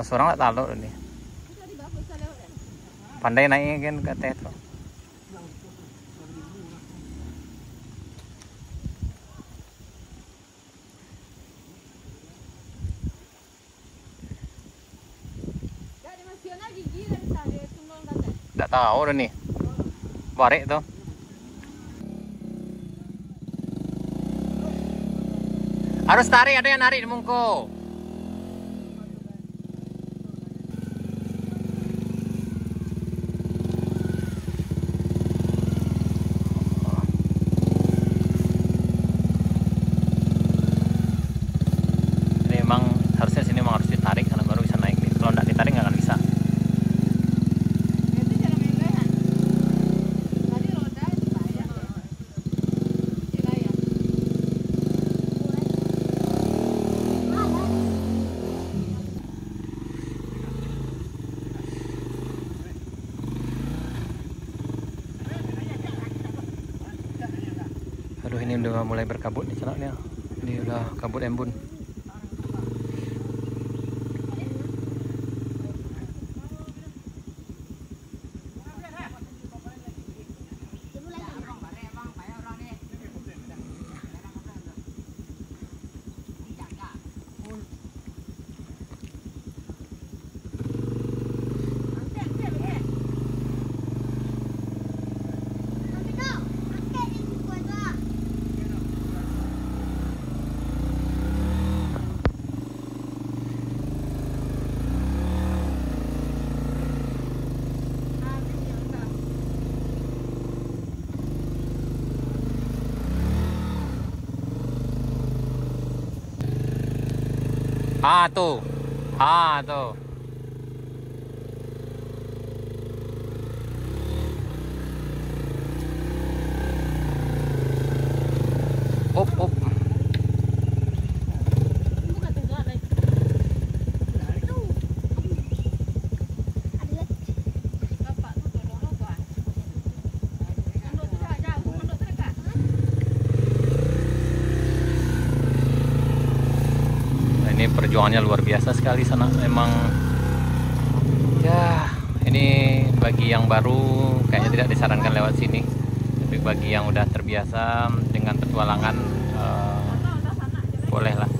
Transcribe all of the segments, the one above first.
seorang tak tahu ini. Pandai naik kan ke teh tuh. Tak tahu dah nih. Barek tuh. Harus tarik, ada yang narik di mungko. Ini emang harusnya sini emang harus ditarik karena baru bisa naik. Kalau nggak ditarik nggak akan bisa. Aduh, ini udah mulai berkabut nih celaknya. Ini udah kabut embun. Ah tuh. Ah tuh. Up up. Ini perjuangannya luar biasa sekali sana. Memang ya, ini bagi yang baru kayaknya tidak disarankan lewat sini, tapi bagi yang udah terbiasa dengan petualangan boleh lah.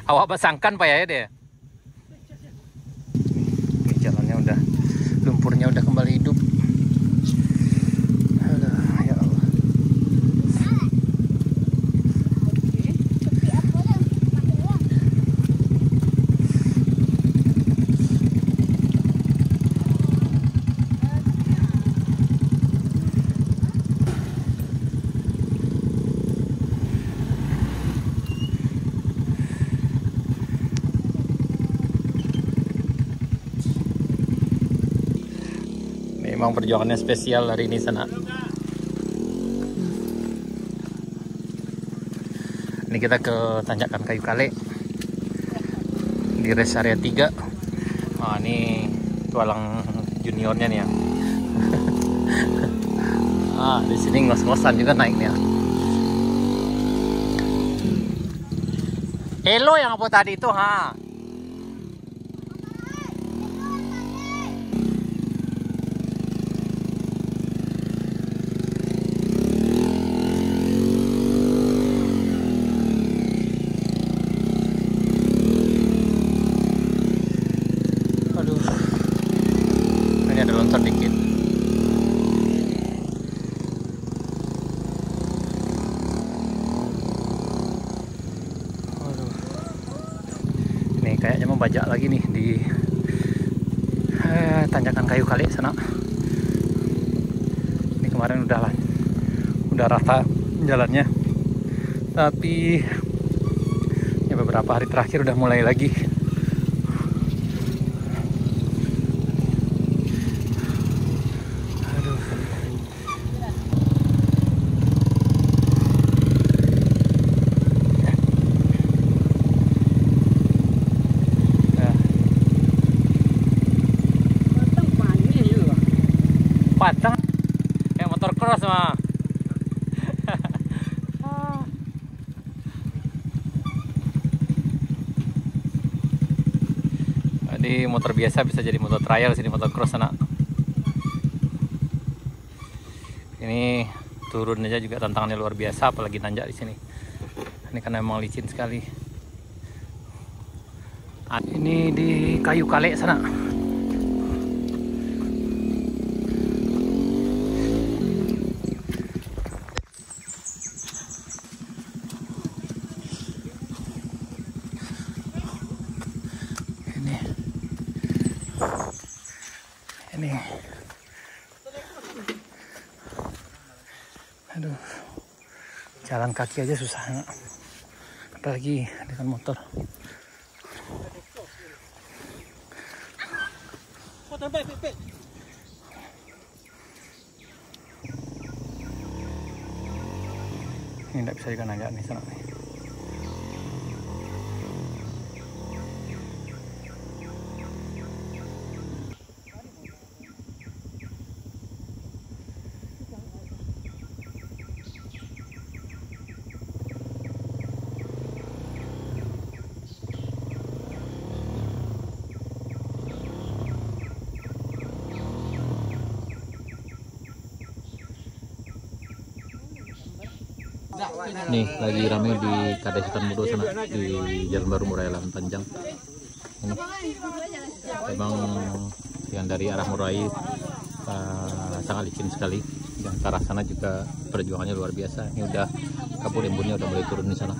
Awak pasangkan Pak ya deh. Ini jalannya udah, lumpurnya udah kembali hidup. Aduh, ya Allah. Memang perjuangannya spesial hari ini sana. Ini kita ke tanjakan Kayu Kale di rest area 3. Nah, ini tualang juniornya nih ya. Ah, di sini ngos-ngosan juga naiknya. Elo yang apa tadi itu, ha? Ada longsor dikit. Waduh. Ini kayaknya membajak lagi nih di tanjakan Kayu Kale sana. Ini kemarin udah rata jalannya, tapi ya beberapa hari terakhir udah mulai lagi. batang. Motor cross mah. Jadi motor biasa bisa jadi motor trial sini, motor cross anak. Ini turun aja juga tantangannya luar biasa, apalagi nanjak di sini. Ini karena memang licin sekali. Ini di kayu kale sana. Ini. Aduh. Jalan kaki aja susah, apalagi dengan motor. Ini tidak bisa juga nanjak nih sana nih. Nih lagi rame di Kades Hutan Mudo sana, di Jalan Baru Murai Lahan Panjang. Ini memang yang dari arah Murai sangat licin sekali, dan ke arah sana juga perjuangannya luar biasa. Ini udah kabur embunnya udah mulai turun di sana.